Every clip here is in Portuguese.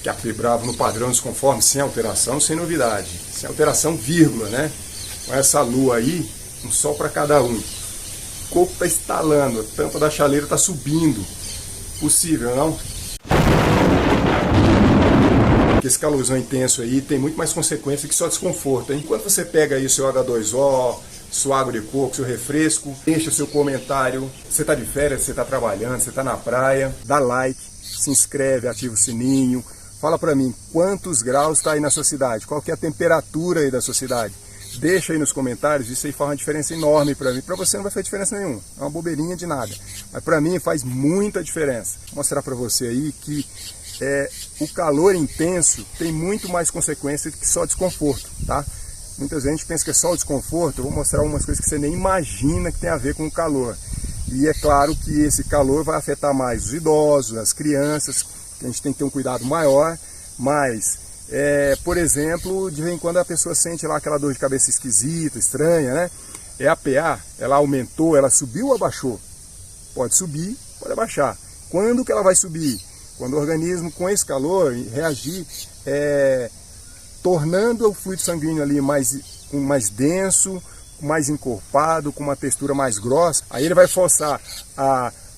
Que AP Bravo no padrão dos conformes, sem alteração, sem novidade. Sem alteração, vírgula, né? Com essa lua aí, um sol para cada um. O corpo está estalando, a tampa da chaleira está subindo. Possível, não? Esse calorzão intenso aí tem muito mais consequência que só desconforto. Enquanto você pega aí o seu H2O, sua água de coco, seu refresco, deixa o seu comentário. Você está de férias, você está trabalhando, você está na praia, dá like, se inscreve, ativa o sininho. Fala para mim quantos graus está aí na sua cidade, qual que é a temperatura aí da sua cidade. Deixa aí nos comentários, isso aí faz uma diferença enorme para mim. Para você não vai fazer diferença nenhuma, é uma bobeirinha de nada. Mas para mim faz muita diferença. Vou mostrar para você aí que o calor intenso tem muito mais consequência que só desconforto, tá? Muita gente pensa que é só o desconforto. Eu vou mostrar algumas coisas que você nem imagina que tem a ver com o calor. E é claro que esse calor vai afetar mais os idosos, as crianças, que a gente tem que ter um cuidado maior, mas, por exemplo, de vez em quando a pessoa sente lá aquela dor de cabeça esquisita, estranha, né? É a PA, ela aumentou, ela subiu ou abaixou? Pode subir, pode abaixar. Quando que ela vai subir? Quando o organismo, com esse calor, reagir, tornando o fluido sanguíneo ali mais denso, mais encorpado, com uma textura mais grossa, aí ele vai forçar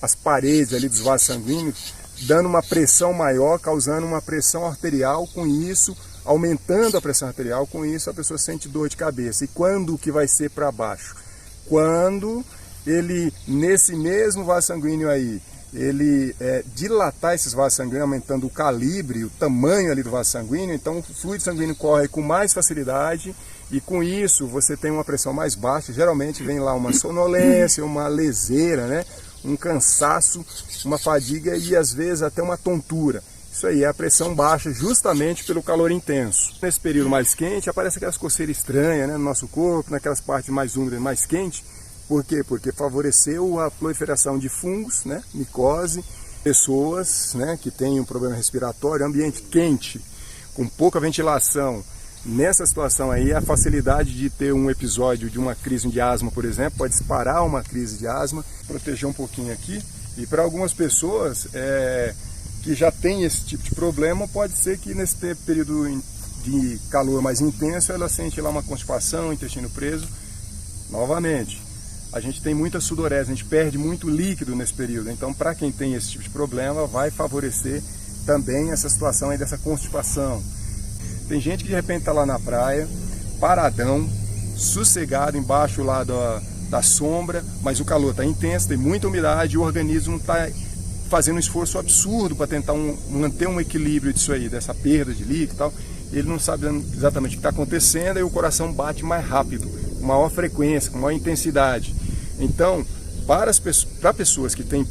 as paredes ali dos vasos sanguíneos, dando uma pressão maior, causando uma pressão arterial, com isso, aumentando a pressão arterial, com isso a pessoa sente dor de cabeça. E quando que vai ser para baixo? Quando ele, nesse mesmo vaso sanguíneo aí, ele dilatar esses vasos sanguíneos, aumentando o calibre, o tamanho ali do vaso sanguíneo, então o fluido sanguíneo corre com mais facilidade e com isso você tem uma pressão mais baixa, geralmente vem lá uma sonolência, uma leseira, né? Um cansaço, uma fadiga e às vezes até uma tontura. Isso aí é a pressão baixa justamente pelo calor intenso. Nesse período mais quente aparece aquelas coceiras estranhas, né, no nosso corpo, naquelas partes mais úmidas, mais quentes. Por quê? Porque favoreceu a proliferação de fungos, né, micose, pessoas, né, que têm um problema respiratório, ambiente quente, com pouca ventilação. Nessa situação aí, a facilidade de ter um episódio de uma crise de asma, por exemplo, pode disparar uma crise de asma. Proteger um pouquinho aqui. E para algumas pessoas que já têm esse tipo de problema, pode ser que nesse período de calor mais intenso, ela sente lá uma constipação, intestino preso. Novamente, a gente tem muita sudorese, a gente perde muito líquido nesse período. Então, para quem tem esse tipo de problema, vai favorecer também essa situação aí dessa constipação. Tem gente que de repente está lá na praia, paradão, sossegado, embaixo lá da sombra, mas o calor está intenso, tem muita umidade, e o organismo está fazendo um esforço absurdo para tentar manter um equilíbrio disso aí, dessa perda de líquido e tal. Ele não sabe exatamente o que está acontecendo e o coração bate mais rápido, com maior frequência, com maior intensidade. Então, para pessoas que têm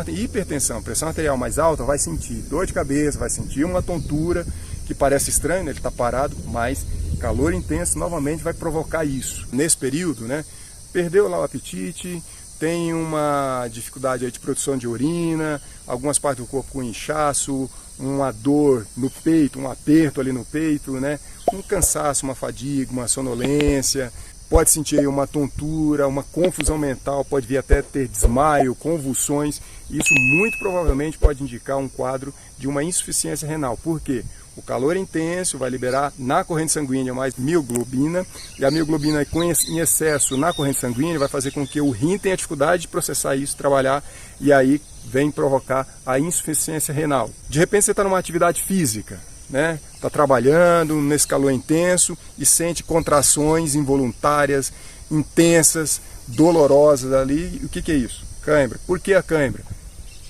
hipertensão, pressão arterial mais alta, vai sentir dor de cabeça, vai sentir uma tontura, que parece estranho, né? Ele está parado, mas calor intenso novamente vai provocar isso. Nesse período, né, perdeu lá o apetite, tem uma dificuldade aí de produção de urina, algumas partes do corpo com inchaço, uma dor no peito, um aperto ali no peito, né, um cansaço, uma fadiga, uma sonolência, pode sentir aí uma tontura, uma confusão mental, pode vir até ter desmaio, convulsões. Isso muito provavelmente pode indicar um quadro de uma insuficiência renal. Por quê? O calor intenso vai liberar na corrente sanguínea mais mioglobina, e a mioglobina em excesso na corrente sanguínea vai fazer com que o rim tenha dificuldade de processar isso, trabalhar, e aí vem provocar a insuficiência renal. De repente você está numa atividade física, né? Está trabalhando nesse calor intenso e sente contrações involuntárias, intensas, dolorosas ali. E o que é isso? Cãibra. Por que a cãibra?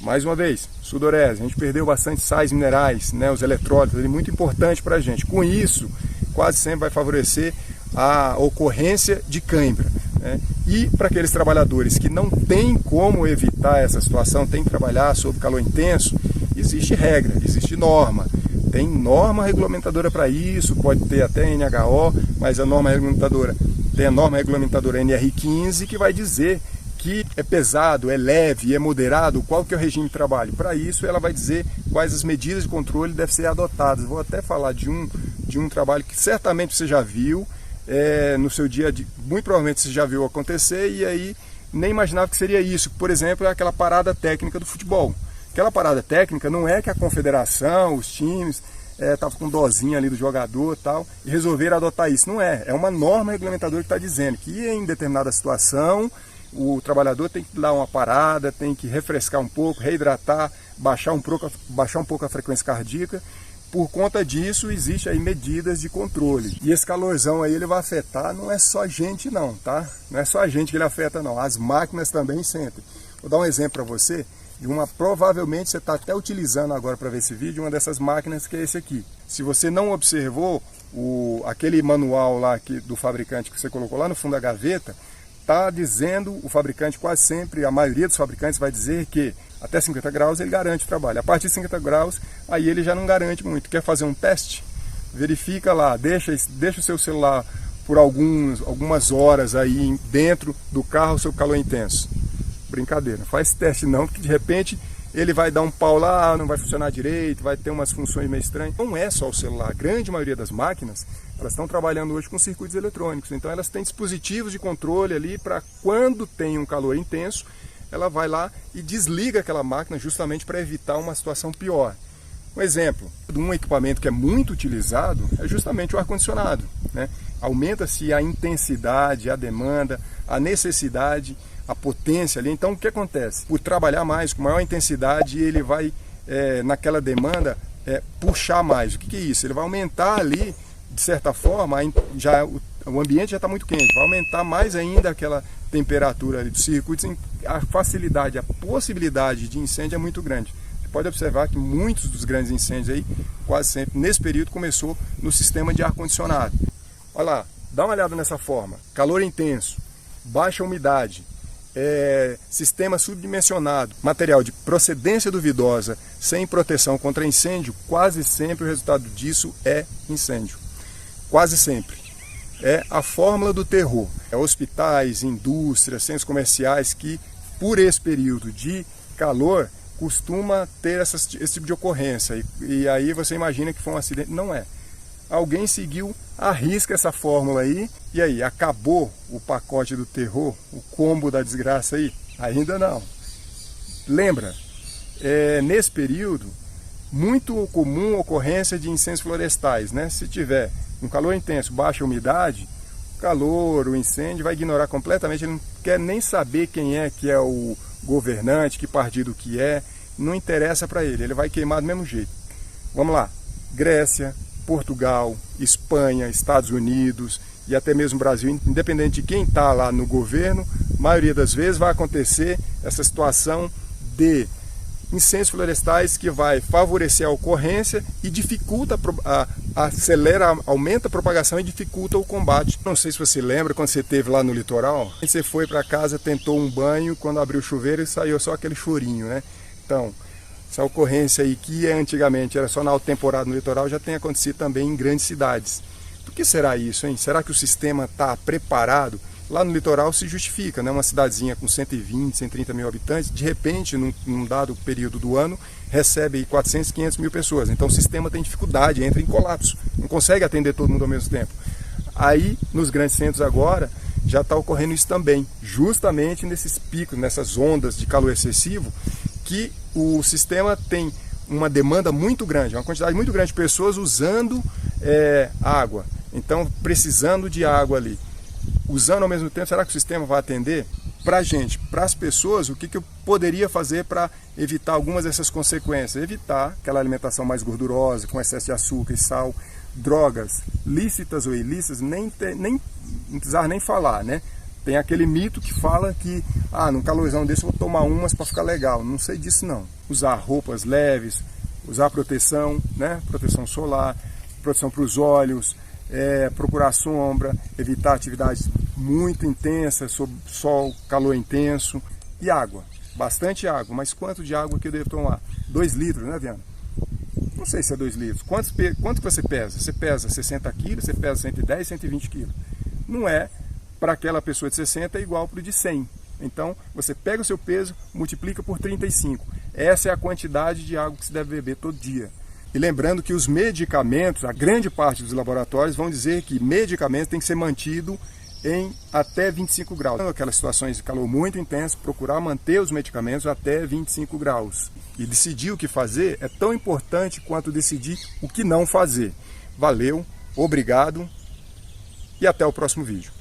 Mais uma vez, sudorese, a gente perdeu bastante sais minerais, né, os eletrólitos, muito importante para a gente. Com isso, quase sempre vai favorecer a ocorrência de cãibra, né? E para aqueles trabalhadores que não tem como evitar essa situação, tem que trabalhar sob calor intenso, existe regra, existe norma. Tem norma regulamentadora para isso, pode ter até NHO, mas a norma regulamentadora tem a norma regulamentadora NR15 que vai dizer que é pesado, é leve, é moderado, qual que é o regime de trabalho. Para isso ela vai dizer quais as medidas de controle devem ser adotadas. Vou até falar de um trabalho que certamente você já viu, no seu dia a dia, muito provavelmente você já viu acontecer e aí nem imaginava que seria isso. Por exemplo, é aquela parada técnica do futebol. Aquela parada técnica não é que a confederação, os times, estavam com dozinha ali do jogador e tal, e resolveram adotar isso. Não é. É uma norma regulamentadora que está dizendo que em determinada situação o trabalhador tem que dar uma parada, tem que refrescar um pouco, reidratar, baixar um pouco a frequência cardíaca. Por conta disso, existe aí medidas de controle. E esse calorzão aí ele vai afetar, não é só a gente não, tá? Não é só a gente que ele afeta não, as máquinas também sentem. Vou dar um exemplo para você, de provavelmente você está até utilizando agora para ver esse vídeo, uma dessas máquinas que é esse aqui. Se você não observou aquele manual lá do fabricante que você colocou lá no fundo da gaveta, está dizendo, o fabricante quase sempre, a maioria dos fabricantes vai dizer que até 50 graus ele garante o trabalho. A partir de 50 graus, aí ele já não garante muito. Quer fazer um teste? Verifica lá, deixa o seu celular por algumas horas aí dentro do carro, sob calor intenso. Brincadeira, não faz teste não, porque de repente ele vai dar um pau lá, não vai funcionar direito, vai ter umas funções meio estranhas. Não é só o celular, a grande maioria das máquinas, elas estão trabalhando hoje com circuitos eletrônicos, então elas têm dispositivos de controle ali para quando tem um calor intenso, ela vai lá e desliga aquela máquina justamente para evitar uma situação pior. Um exemplo de um equipamento que é muito utilizado é justamente o ar-condicionado, né? Aumenta-se a intensidade, a demanda, a necessidade, a potência ali. Então o que acontece? Por trabalhar mais, com maior intensidade, ele vai naquela demanda puxar mais. O que é isso? Ele vai aumentar ali, de certa forma, o ambiente já está muito quente, vai aumentar mais ainda aquela temperatura ali dos circuitos, a facilidade, a possibilidade de incêndio é muito grande. Você pode observar que muitos dos grandes incêndios aí, quase sempre, nesse período começou no sistema de ar-condicionado. Olha lá, dá uma olhada nessa forma, calor intenso, baixa umidade, sistema subdimensionado, material de procedência duvidosa, sem proteção contra incêndio, quase sempre o resultado disso é incêndio. Quase sempre. É a fórmula do terror. Hospitais, indústrias, centros comerciais que, por esse período de calor, costuma ter esse tipo de ocorrência. E aí você imagina que foi um acidente. Não é. Alguém seguiu à risca essa fórmula aí, e aí, acabou o pacote do terror, o combo da desgraça aí? Ainda não. Lembra, nesse período, muito comum a ocorrência de incêndios florestais, né? Se tiver um calor intenso, baixa umidade, o incêndio vai ignorar completamente, ele não quer nem saber quem é que é o governante, que partido que é, não interessa para ele, ele vai queimar do mesmo jeito. Vamos lá, Grécia, Portugal, Espanha, Estados Unidos e até mesmo Brasil, independente de quem está lá no governo, a maioria das vezes vai acontecer essa situação de incêndios florestais que vai favorecer a ocorrência e dificulta, acelera, aumenta a propagação e dificulta o combate. Não sei se você lembra quando você esteve lá no litoral, você foi para casa, tentou um banho, quando abriu o chuveiro e saiu só aquele chorinho, né? Então, essa ocorrência aí que antigamente era só na alta temporada no litoral já tem acontecido também em grandes cidades. Por que será isso, hein? Será que o sistema está preparado? Lá no litoral se justifica, né? Uma cidadezinha com 120, 130 mil habitantes, de repente, num dado período do ano, recebe 400, 500 mil pessoas. Então o sistema tem dificuldade, entra em colapso, não consegue atender todo mundo ao mesmo tempo. Aí, nos grandes centros agora, já está ocorrendo isso também, justamente nesses picos, nessas ondas de calor excessivo, que o sistema tem uma demanda muito grande, uma quantidade muito grande de pessoas usando água, então precisando de água ali. Usando ao mesmo tempo, será que o sistema vai atender? Para a gente, para as pessoas, o que eu poderia fazer para evitar algumas dessas consequências? Evitar aquela alimentação mais gordurosa, com excesso de açúcar e sal, drogas lícitas ou ilícitas, não precisar nem falar, né? Tem aquele mito que fala que, num calorzão desse eu vou tomar umas para ficar legal. Não sei disso não. Usar roupas leves, usar proteção, né? Proteção solar, proteção para os olhos, procurar sombra, evitar atividades muito intensas, sob sol, calor intenso. E água, bastante água. Mas quanto de água que eu devo tomar? 2 litros, né, Viana? Não sei se é 2 litros. Quanto que você pesa? Você pesa 60 quilos, você pesa 110, 120 quilos. Não é para aquela pessoa de 60 é igual para o de 100. Então, você pega o seu peso, multiplica por 35. Essa é a quantidade de água que você deve beber todo dia. E lembrando que os medicamentos, a grande parte dos laboratórios vão dizer que medicamentos têm que ser mantido em até 25 graus. Aquelas situações de calor muito intenso, procurar manter os medicamentos até 25 graus. E decidir o que fazer é tão importante quanto decidir o que não fazer. Valeu, obrigado e até o próximo vídeo.